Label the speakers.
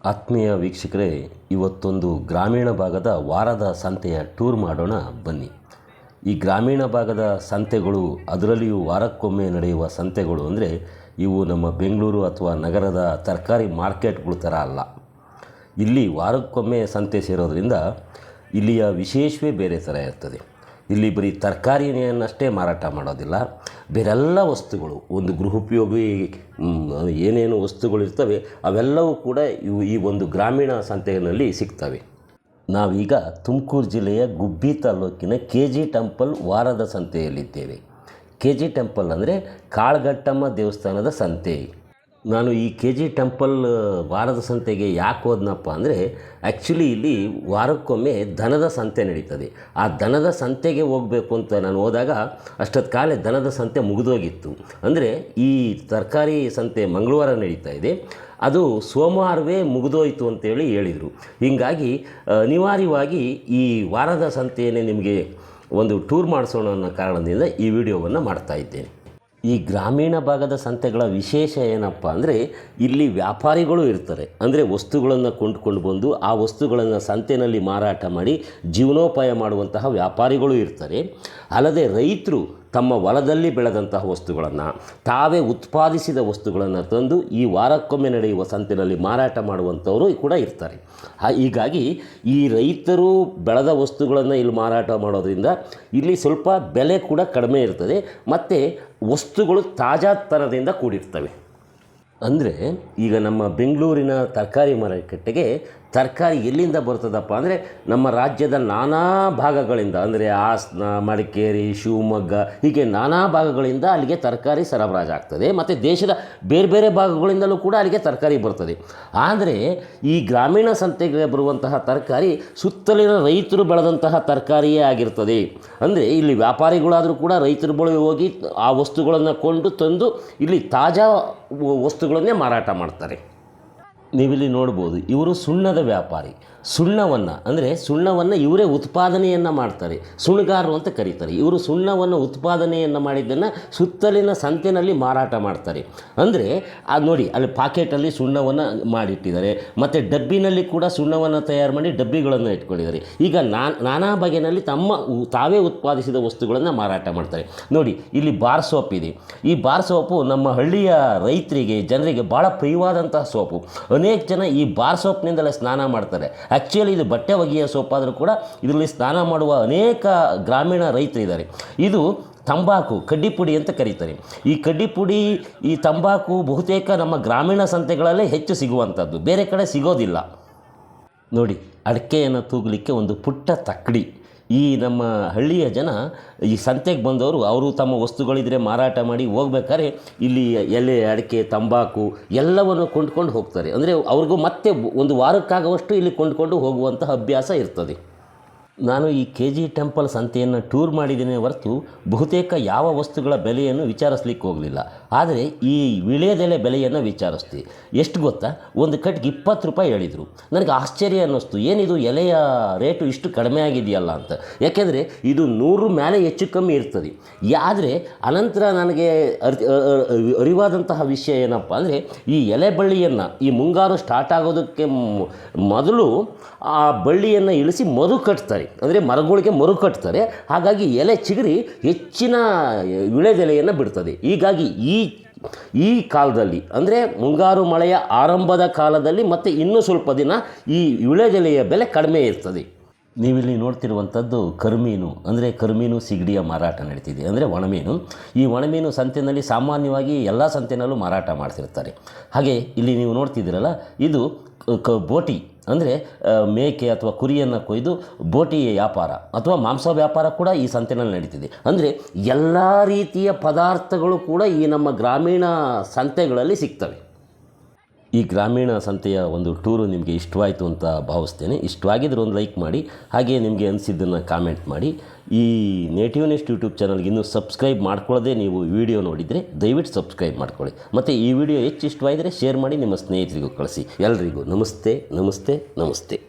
Speaker 1: ಆತ್ಮೀಯ ವೀಕ್ಷಕರೇ, ಇವತ್ತೊಂದು ಗ್ರಾಮೀಣ ಭಾಗದ ವಾರದ ಸಂತೆಯ ಟೂರ್ ಮಾಡೋಣ ಬನ್ನಿ. ಈ ಗ್ರಾಮೀಣ ಭಾಗದ ಸಂತೆಗಳು, ಅದರಲ್ಲಿಯೂ ವಾರಕ್ಕೊಮ್ಮೆ ನಡೆಯುವ ಸಂತೆಗಳು ಅಂದರೆ ಇವು ನಮ್ಮ ಬೆಂಗಳೂರು ಅಥವಾ ನಗರದ ತರಕಾರಿ ಮಾರ್ಕೆಟ್ಗಳ ಥರ ಅಲ್ಲ. ಇಲ್ಲಿ ವಾರಕ್ಕೊಮ್ಮೆ ಸಂತೆ ಸೇರೋದ್ರಿಂದ ಇಲ್ಲಿಯ ವಿಶೇಷವೇ ಬೇರೆ ಥರ ಇರ್ತದೆ. ಇಲ್ಲಿ ಬರೀ ತರಕಾರಿಯನ್ನಷ್ಟೇ ಮಾರಾಟ ಮಾಡೋದಿಲ್ಲ, ಬೇರೆಲ್ಲ ವಸ್ತುಗಳು, ಒಂದು ಗೃಹೋಪಯೋಗಿ ಏನೇನು ವಸ್ತುಗಳಿರ್ತವೆ ಅವೆಲ್ಲವೂ ಕೂಡ ಈ ಒಂದು ಗ್ರಾಮೀಣ ಸಂತೆಯಲ್ಲಿ ಸಿಗ್ತವೆ. ನಾವೀಗ ತುಮಕೂರು ಜಿಲ್ಲೆಯ ಗುಬ್ಬಿ ತಾಲೂಕಿನ KG ಟೆಂಪಲ್ ವಾರದ ಸಂತೆಯಲ್ಲಿದ್ದೇವೆ. KG ಟೆಂಪಲ್ ಅಂದರೆ ಕಾಳಘಟ್ಟಮ್ಮ ದೇವಸ್ಥಾನದ ಸಂತೆ. ನಾನು ಈ KG ಟೆಂಪಲ್ ವಾರದ ಸಂತೆಗೆ ಯಾಕೆ ಹೋದ್ನಪ್ಪ ಅಂದರೆ, ಆ್ಯಕ್ಚುಲಿ ಇಲ್ಲಿ ವಾರಕ್ಕೊಮ್ಮೆ ದನದ ಸಂತೆ ನಡೀತದೆ. ಆ ದನದ ಸಂತೆಗೆ ಹೋಗಬೇಕು ಅಂತ ನಾನು ಹೋದಾಗ ಅಷ್ಟೊತ್ತು ಕಾಲೇ ದನದ ಸಂತೆ ಮುಗಿದೋಗಿತ್ತು. ಅಂದರೆ ಈ ತರಕಾರಿ ಸಂತೆ ಮಂಗಳವಾರ ನಡೀತಾ ಇದೆ, ಅದು ಸೋಮವಾರವೇ ಮುಗಿದೋಯ್ತು ಅಂತೇಳಿ ಹೇಳಿದರು. ಹೀಗಾಗಿ ಅನಿವಾರ್ಯವಾಗಿ ಈ ವಾರದ ಸಂತೆಯನ್ನೇ ನಿಮಗೆ ಒಂದು ಟೂರ್ ಮಾಡಿಸೋಣ ಅನ್ನೋ ಕಾರಣದಿಂದ ಈ ವಿಡಿಯೋವನ್ನು ಮಾಡ್ತಾಯಿದ್ದೇನೆ. ಈ ಗ್ರಾಮೀಣ ಭಾಗದ ಸಂತೆಗಳ ವಿಶೇಷ ಏನಪ್ಪ ಅಂದರೆ, ಇಲ್ಲಿ ವ್ಯಾಪಾರಿಗಳು ಇರ್ತಾರೆ. ಅಂದರೆ ವಸ್ತುಗಳನ್ನು ಕೊಂಡುಕೊಂಡು ಬಂದು ಆ ವಸ್ತುಗಳನ್ನು ಸಂತೆಯಲ್ಲಿ ಮಾರಾಟ ಮಾಡಿ ಜೀವನೋಪಾಯ ಮಾಡುವಂತಹ ವ್ಯಾಪಾರಿಗಳು ಇರ್ತಾರೆ. ಅಲ್ಲದೆ ರೈತರು ತಮ್ಮ ಹೊಲದಲ್ಲಿ ಬೆಳೆದಂತಹ ವಸ್ತುಗಳನ್ನು, ತಾವೇ ಉತ್ಪಾದಿಸಿದ ವಸ್ತುಗಳನ್ನು ತಂದು ಈ ವಾರಕ್ಕೊಮ್ಮೆ ನಡೆಯುವ ಸಂತೆಯಲ್ಲಿ ಮಾರಾಟ ಮಾಡುವಂಥವರು ಕೂಡ ಇರ್ತಾರೆ. ಹೀಗಾಗಿ ಈ ರೈತರು ಬೆಳೆದ ವಸ್ತುಗಳನ್ನು ಇಲ್ಲಿ ಮಾರಾಟ ಮಾಡೋದ್ರಿಂದ ಇಲ್ಲಿ ಸ್ವಲ್ಪ ಬೆಲೆ ಕೂಡ ಕಡಿಮೆ ಇರ್ತದೆ ಮತ್ತು ವಸ್ತುಗಳು ತಾಜಾತನದಿಂದ ಕೂಡಿರ್ತವೆ. ಅಂದರೆ ಈಗ ನಮ್ಮ ಬೆಂಗಳೂರಿನ ತರಕಾರಿ ಮಾರುಕಟ್ಟೆಗೆ ತರಕಾರಿ ಎಲ್ಲಿಂದ ಬರ್ತದಪ್ಪ ಅಂದರೆ, ನಮ್ಮ ರಾಜ್ಯದ ನಾನಾ ಭಾಗಗಳಿಂದ, ಅಂದರೆ ಹಾಸನ, ಮಡಿಕೇರಿ, ಶಿವಮೊಗ್ಗ, ಹೀಗೆ ನಾನಾ ಭಾಗಗಳಿಂದ ಅಲ್ಲಿಗೆ ತರಕಾರಿ ಸರಬರಾಜಾಗ್ತದೆ. ಮತ್ತು ದೇಶದ ಬೇರೆ ಬೇರೆ ಭಾಗಗಳಿಂದಲೂ ಕೂಡ ಅಲ್ಲಿಗೆ ತರಕಾರಿ ಬರ್ತದೆ. ಆದರೆ ಈ ಗ್ರಾಮೀಣ ಸಂತೆಗೆ ಬರುವಂತಹ ತರಕಾರಿ ಸುತ್ತಲಿನ ರೈತರು ಬೆಳೆದಂತಹ ತರಕಾರಿಯೇ ಆಗಿರ್ತದೆ. ಅಂದರೆ ಇಲ್ಲಿ ವ್ಯಾಪಾರಿಗಳಾದರೂ ಕೂಡ ರೈತರ ಬಳಿ ಹೋಗಿ ಆ ವಸ್ತುಗಳನ್ನು ಕೊಂಡು ತಂದು ಇಲ್ಲಿ ತಾಜಾ ವಸ್ತುಗಳನ್ನೇ ಮಾರಾಟ ಮಾಡ್ತಾರೆ. ನೀವಿಲ್ಲಿ ನೋಡ್ಬೋದು, ಇವರು ಸುಣ್ಣದ ವ್ಯಾಪಾರಿ. ಸುಣ್ಣವನ್ನು ಇವರೇ ಉತ್ಪಾದನೆಯನ್ನು ಮಾಡ್ತಾರೆ, ಸುಣ್ಣಗಾರರು ಅಂತ ಕರೀತಾರೆ. ಇವರು ಸುಣ್ಣವನ್ನು ಉತ್ಪಾದನೆಯನ್ನು ಮಾಡಿದ್ದನ್ನು ಸುತ್ತಲಿನ ಸಂತೆಯಲ್ಲಿ ಮಾರಾಟ ಮಾಡ್ತಾರೆ. ಅಂದರೆ ಅದು ನೋಡಿ, ಅಲ್ಲಿ ಪಾಕೆಟಲ್ಲಿ ಸುಣ್ಣವನ್ನು ಮಾಡಿಟ್ಟಿದ್ದಾರೆ, ಮತ್ತು ಡಬ್ಬಿನಲ್ಲಿ ಕೂಡ ಸುಣ್ಣವನ್ನು ತಯಾರು ಮಾಡಿ ಡಬ್ಬಿಗಳನ್ನು ಇಟ್ಕೊಂಡಿದ್ದಾರೆ. ಈಗ ನಾನಾ ಬಗೆಯಲ್ಲಿ ತಾವೇ ಉತ್ಪಾದಿಸಿದ ವಸ್ತುಗಳನ್ನು ಮಾರಾಟ ಮಾಡ್ತಾರೆ. ನೋಡಿ, ಇಲ್ಲಿ ಬಾರ್ ಸೋಪ್ ಇದೆ. ಈ ಬಾರ್ ಸೋಪು ನಮ್ಮ ಹಳ್ಳಿಯ ರೈತರಿಗೆ, ಜನರಿಗೆ ಭಾಳ ಪ್ರಿಯವಾದಂತಹ ಸೋಪು. ಅನೇಕ ಜನ ಈ ಬಾರ್ ಸೋಪ್ನಿಂದಲೇ ಸ್ನಾನ ಮಾಡ್ತಾರೆ. ಆ್ಯಕ್ಚುಲಿ ಇದು ಬಟ್ಟೆ ಒಗೆಯ ಸೋಪಾದರೂ ಕೂಡ ಇದರಲ್ಲಿ ಸ್ನಾನ ಮಾಡುವ ಅನೇಕ ಗ್ರಾಮೀಣ ರೈತರಿದ್ದಾರೆ. ಇದು ತಂಬಾಕು, ಕಡ್ಡಿಪುಡಿ ಅಂತ ಕರೀತಾರೆ. ಈ ಕಡ್ಡಿಪುಡಿ, ಈ ತಂಬಾಕು ಬಹುತೇಕ ನಮ್ಮ ಗ್ರಾಮೀಣ ಸಂತೆಗಳಲ್ಲೇ ಹೆಚ್ಚು ಸಿಗುವಂಥದ್ದು, ಬೇರೆ ಕಡೆ ಸಿಗೋದಿಲ್ಲ. ನೋಡಿ, ಅಡಿಕೆಯನ್ನು ತೂಗಲಿಕ್ಕೆ ಒಂದು ಪುಟ್ಟ ತಕ್ಕಡಿ. ಈ ನಮ್ಮ ಹಳ್ಳಿಯ ಜನ ಈ ಸಂತೆಗೆ ಬಂದವರು, ಅವರು ತಮ್ಮ ವಸ್ತುಗಳಿದ್ರೆ ಮಾರಾಟ ಮಾಡಿ ಹೋಗ್ಬೇಕಾದ್ರೆ ಇಲ್ಲಿ ಎಲೆ, ಅಡಿಕೆ, ತಂಬಾಕು ಎಲ್ಲವನ್ನು ಕೊಂಡ್ಕೊಂಡು ಹೋಗ್ತಾರೆ. ಅಂದರೆ ಅವ್ರಿಗೂ ಮತ್ತೆ ಒಂದು ವಾರಕ್ಕಾಗುವಷ್ಟು ಇಲ್ಲಿ ಕೊಂಡ್ಕೊಂಡು ಹೋಗುವಂತಹ ಅಭ್ಯಾಸ ಇರ್ತದೆ. ನಾನು ಈ KG ಟೆಂಪಲ್ ಸಂತೆಯನ್ನು ಟೂರ್ ಮಾಡಿದ್ದೇನೆ ಹೊರತು ಬಹುತೇಕ ಯಾವ ವಸ್ತುಗಳ ಬೆಲೆಯನ್ನು ವಿಚಾರಿಸ್ಲಿಕ್ಕೆ ಹೋಗಲಿಲ್ಲ. ಆದರೆ ಈ ವಿಳೆದೆಲೆ ಬೆಲೆಯನ್ನು ವಿಚಾರಿಸ್ತೀವಿ. ಎಷ್ಟು ಗೊತ್ತಾ, ಒಂದು ಕಟ್ಟಿಗೆ 20 ರೂಪಾಯಿ ಹೇಳಿದರು. ನನಗೆ ಆಶ್ಚರ್ಯ ಅನ್ನಿಸ್ತು, ಏನಿದು ಎಲೆಯ ರೇಟು ಇಷ್ಟು ಕಡಿಮೆ ಆಗಿದೆಯಲ್ಲ ಅಂತ. ಯಾಕೆಂದರೆ ಇದು 100 ಮೇಲೆ ಹೆಚ್ಚು ಕಮ್ಮಿ ಇರ್ತದೆ. ಆದರೆ ಅನಂತರ ನನಗೆ ಅರಿವಾದಂತಹ ವಿಷಯ ಏನಪ್ಪ ಅಂದರೆ, ಈ ಎಲೆ ಬಳ್ಳಿಯನ್ನು, ಈ ಮುಂಗಾರು ಸ್ಟಾರ್ಟ್ ಆಗೋದಕ್ಕೆ ಮೊದಲು ಆ ಬಳ್ಳಿಯನ್ನು ಇಳಿಸಿ ಮರು ಕಟ್ತಾರೆ. ಅಂದರೆ ಮರಗಳಿಗೆ ಮರು ಕಟ್ತಾರೆ. ಹಾಗಾಗಿ ಎಲೆ ಚಿಗುರಿ ಹೆಚ್ಚಿನ ವಿಳೆದೆಲೆಯನ್ನು ಬಿಡ್ತದೆ. ಹೀಗಾಗಿ ಈ ಕಾಲದಲ್ಲಿ, ಅಂದರೆ ಮುಂಗಾರು ಮಳೆಯ ಆರಂಭದ ಕಾಲದಲ್ಲಿ ಮತ್ತು ಇನ್ನೂ ಸ್ವಲ್ಪ ದಿನ ಈ ವಿಳೆದೆಲೆಯ ಬೆಲೆ ಕಡಿಮೆ ಇರ್ತದೆ. ನೀವಿಲ್ಲಿ ನೋಡ್ತಿರುವಂಥದ್ದು ಕರಿಮೀನು, ಅಂದರೆ ಕರಿಮೀನು ಸಿಗಡಿಯ ಮಾರಾಟ ನಡೀತಿದೆ, ಅಂದರೆ ಒಣಮೀನು. ಈ ಒಣಮೀನು ಸಂತೆಯಲ್ಲಿ ಸಾಮಾನ್ಯವಾಗಿ ಎಲ್ಲ ಸಂತೆಯಲ್ಲೂ ಮಾರಾಟ ಮಾಡ್ತಿರ್ತಾರೆ. ಹಾಗೆ ಇಲ್ಲಿ ನೀವು ನೋಡ್ತಿದ್ದೀರಲ್ಲ, ಇದು ಬೋಟಿ, ಅಂದರೆ ಮೇಕೆ ಅಥವಾ ಕುರಿಯನ್ನು ಕೊಯ್ದು ಬೋಟಿ ವ್ಯಾಪಾರ ಅಥವಾ ಮಾಂಸ ವ್ಯಾಪಾರ ಕೂಡ ಈ ಸಂತೆಯಲ್ಲಿ ನಡೀತಿದೆ. ಅಂದರೆ ಎಲ್ಲ ರೀತಿಯ ಪದಾರ್ಥಗಳು ಕೂಡ ಈ ನಮ್ಮ ಗ್ರಾಮೀಣ ಸಂತೆಗಳಲ್ಲಿ ಸಿಗ್ತವೆ. ಈ ಗ್ರಾಮೀಣ ಸಂತೆಯ ಒಂದು ಟೂರು ನಿಮಗೆ ಇಷ್ಟವಾಯಿತು ಅಂತ ಭಾವಿಸ್ತೇನೆ. ಇಷ್ಟವಾಗಿದ್ದರೆ ಒಂದು ಲೈಕ್ ಮಾಡಿ, ಹಾಗೆಯೇ ನಿಮಗೆ ಅನಿಸಿದ್ದನ್ನು ಕಾಮೆಂಟ್ ಮಾಡಿ. ಈ ನೇಟಿವ್ ನೆಸ್ಟ್ ಯೂಟ್ಯೂಬ್ ಚಾನಲ್ಗೆ ಇನ್ನೂ ಸಬ್ಸ್ಕ್ರೈಬ್ ಮಾಡ್ಕೊಳ್ಳೋದೇ ನೀವು ವಿಡಿಯೋ ನೋಡಿದರೆ ದಯವಿಟ್ಟು ಸಬ್ಸ್ಕ್ರೈಬ್ ಮಾಡ್ಕೊಳ್ಳಿ. ಮತ್ತು ಈ ವಿಡಿಯೋ ಹೆಚ್ಚು ಇಷ್ಟವಾಯಿದರೆ ಶೇರ್ ಮಾಡಿ, ನಿಮ್ಮ ಸ್ನೇಹಿತರಿಗೂ ಕಳಿಸಿ. ಎಲ್ರಿಗೂ ನಮಸ್ತೆ, ನಮಸ್ತೆ, ನಮಸ್ತೆ.